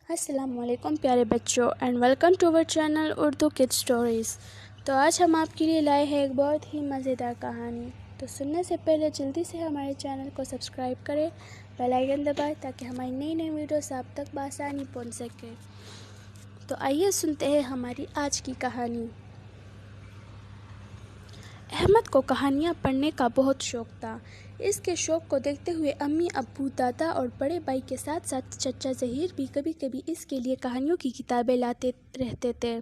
السلام علیکم پیارے بچوں and welcome to our channel Urdu kid stories. تو آج ہم آپ کے لیے لائے ہیں ایک بہت ہی مزیدار کہانی۔ تو سننے سے پہلے جلدی سے ہمارے چینل کو سبسکرائب کریں، بیل آئیکن دبائیں تاکہ ہماری نئی نئی ویڈیوز آپ تک بآسانی پہنچ سکے۔ تو آئیے سنتے ہیں ہماری آج کی کہانی۔ احمد کو کہانیاں پڑھنے کا بہت شوق تھا۔ اس کے شوق کو دیکھتے ہوئے امی ابو دادا اور بڑے بھائی کے ساتھ ساتھ چچا ظہیر بھی کبھی کبھی اس کے لیے کہانیوں کی کتابیں لاتے رہتے تھے۔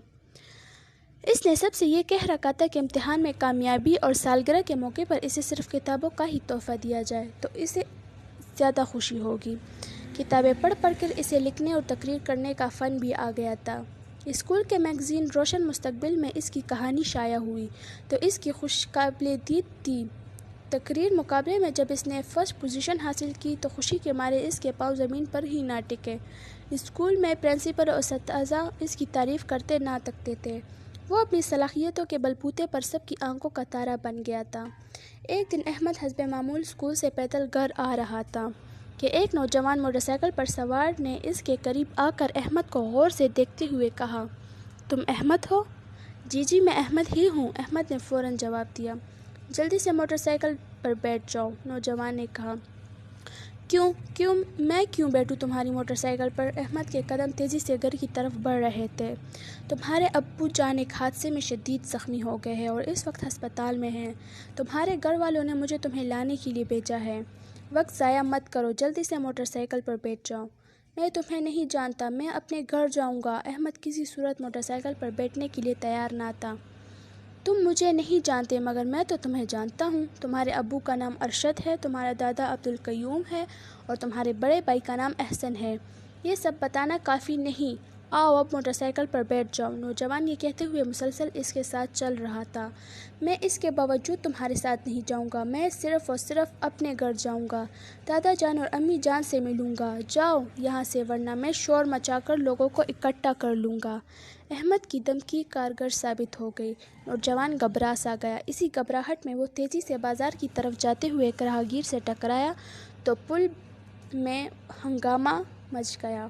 اس نے سب سے یہ کہہ رکھا تھا کہ امتحان میں کامیابی اور سالگرہ کے موقع پر اسے صرف کتابوں کا ہی تحفہ دیا جائے تو اسے زیادہ خوشی ہوگی۔ کتابیں پڑھ پڑھ کر اسے لکھنے اور تقریر کرنے کا فن بھی آ گیا تھا۔ اسکول کے میگزین روشن مستقبل میں اس کی کہانی شائع ہوئی تو اس کی خوش قابل دید تھی۔ تقریر مقابلے میں جب اس نے فرسٹ پوزیشن حاصل کی تو خوشی کے مارے اس کے پاؤں زمین پر ہی نہ ٹکے۔ اسکول میں پرنسپل اور اساتذہ اس کی تعریف کرتے نہ تھکتے تھے۔ وہ اپنی صلاحیتوں کے بلبوتے پر سب کی آنکھوں کا تارا بن گیا تھا۔ ایک دن احمد حسب معمول اسکول سے پیدل گھر آ رہا تھا کہ ایک نوجوان موٹر سائیکل پر سوار نے اس کے قریب آ کر احمد کو غور سے دیکھتے ہوئے کہا، "تم احمد ہو؟" جی میں احمد ہی ہوں، احمد نے فوراً جواب دیا۔ "جلدی سے موٹر سائیکل پر بیٹھ جاؤ، نوجوان نے کہا۔ کیوں میں کیوں بیٹھوں تمہاری موٹر سائیکل پر؟ احمد کے قدم تیزی سے گھر کی طرف بڑھ رہے تھے۔ تمہارے ابو جان ایک حادثے میں شدید زخمی ہو گئے ہیں اور اس وقت ہسپتال میں ہیں۔ تمہارے گھر والوں نے مجھے تمہیں لانے کے لیے بھیجا ہے۔ وقت ضائع مت کرو، جلدی سے موٹر سائیکل پر بیٹھ جاؤ۔ میں تمہیں نہیں جانتا، میں اپنے گھر جاؤں گا۔ احمد کسی صورت موٹر سائیکل پر بیٹھنے کے لیے تیار نہ تھا۔ تم مجھے نہیں جانتے مگر میں تو تمہیں جانتا ہوں۔ تمہارے ابو کا نام ارشد ہے، تمہارا دادا عبدالقیوم ہے اور تمہارے بڑے بھائی کا نام احسن ہے۔ یہ سب بتانا کافی نہیں، آؤ اب موٹر سائیکل پر بیٹھ جاؤ۔ نوجوان یہ کہتے ہوئے مسلسل اس کے ساتھ چل رہا تھا۔ میں اس کے باوجود تمہارے ساتھ نہیں جاؤں گا، میں صرف اور صرف اپنے گھر جاؤں گا، دادا جان اور امی جان سے ملوں گا۔ جاؤ یہاں سے ورنہ میں شور مچا کر لوگوں کو اکٹھا کر لوں گا۔ احمد کی دھمکی کارگر ثابت ہو گئی۔ نوجوان گھبرا سا گیا۔ اسی گھبراہٹ میں وہ تیزی سے بازار کی طرف جاتے ہوئے ایک راہگیر سے ٹکرایا تو پل میں ہنگامہ مچ گیا۔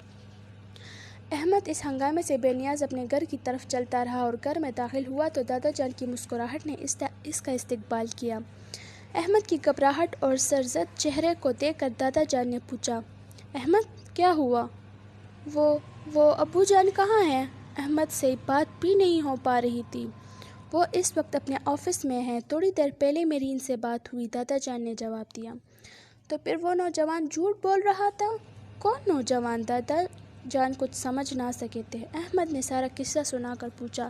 احمد اس ہنگامے سے بے نیاز اپنے گھر کی طرف چلتا رہا اور گھر میں داخل ہوا تو دادا جان کی مسکراہٹ نے اس کا استقبال کیا۔ احمد کی گھبراہٹ اور سرزد چہرے کو دیکھ کر دادا جان نے پوچھا، "احمد کیا ہوا؟ وہ ابو جان کہاں ہیں؟" احمد سے بات بھی نہیں ہو پا رہی تھی۔ "وہ اس وقت اپنے آفس میں ہیں، تھوڑی دیر پہلے میری ان سے بات ہوئی", دادا جان نے جواب دیا۔ تو پھر وہ نوجوان جھوٹ بول رہا تھا؟ کون نوجوان؟ دادا جان کچھ سمجھ نہ سکے تھے۔ احمد نے سارا قصہ سنا کر پوچھا،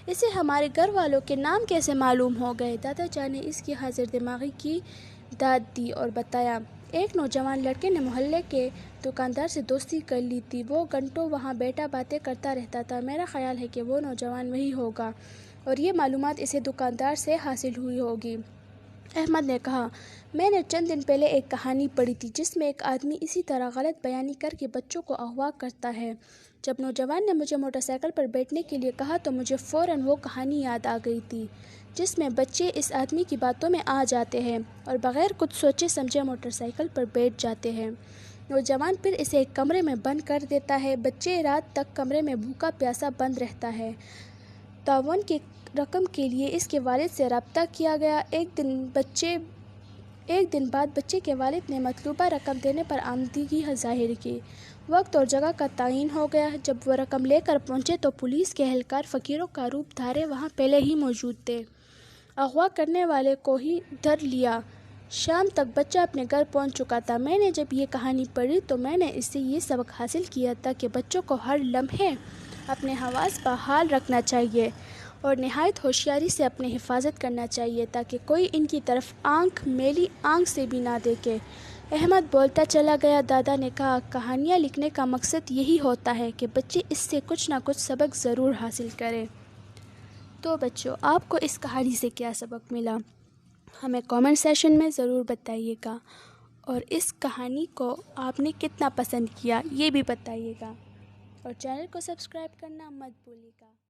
"اسے ہمارے گھر والوں کے نام کیسے معلوم ہو گئے؟" دادا جان نے اس کی حاضر دماغی کی داد دی اور بتایا، "ایک نوجوان لڑکے نے محلے کے دکاندار سے دوستی کر لی تھی، وہ گھنٹوں وہاں بیٹھا باتیں کرتا رہتا تھا، میرا خیال ہے کہ وہ نوجوان وہی ہوگا اور یہ معلومات اسے دکاندار سے حاصل ہوئی ہوگی۔ احمد نے کہا، "میں نے چند دن پہلے ایک کہانی پڑھی تھی جس میں ایک آدمی اسی طرح غلط بیانی کر کے بچوں کو اغوا کرتا ہے۔ جب نوجوان نے مجھے موٹر سائیکل پر بیٹھنے کے لیے کہا تو مجھے فوراً وہ کہانی یاد آ گئی تھی جس میں بچے اس آدمی کی باتوں میں آ جاتے ہیں اور بغیر کچھ سوچے سمجھے موٹر سائیکل پر بیٹھ جاتے ہیں۔ نوجوان پھر اسے ایک کمرے میں بند کر دیتا ہے، بچے رات تک کمرے میں بھوکا پیاسا بند رہتا ہے۔ تعاون کی رقم کے لیے اس کے والد سے رابطہ کیا گیا۔ ایک دن بعد بچے کے والد نے مطلوبہ رقم دینے پر آمادگی ظاہر کی۔ وقت اور جگہ کا تعین ہو گیا۔ جب وہ رقم لے کر پہنچے تو پولیس کے اہلکار فقیروں کا روپ دھارے وہاں پہلے ہی موجود تھے۔ اغوا کرنے والے کو ہی دھر لیا۔ شام تک بچہ اپنے گھر پہنچ چکا تھا۔ میں نے جب یہ کہانی پڑھی تو میں نے اس سے یہ سبق حاصل کیا تھا کہ بچوں کو ہر لمحے اپنے حواس بحال رکھنا چاہیے اور نہایت ہوشیاری سے اپنی حفاظت کرنا چاہیے تاکہ کوئی ان کی طرف میلی آنکھ سے بھی نہ دیکھے۔ احمد بولتا چلا گیا۔ دادا نے کہا، "کہانیاں لکھنے کا مقصد یہی ہوتا ہے کہ بچے اس سے کچھ نہ کچھ سبق ضرور حاصل کریں۔ تو بچوں، آپ کو اس کہانی سے کیا سبق ملا؟ ہمیں کامنٹ سیکشن میں ضرور بتائیے گا اور اس کہانی کو آپ نے کتنا پسند کیا یہ بھی بتائیے گا اور چینل کو سبسکرائب کرنا مت بھولیے گا۔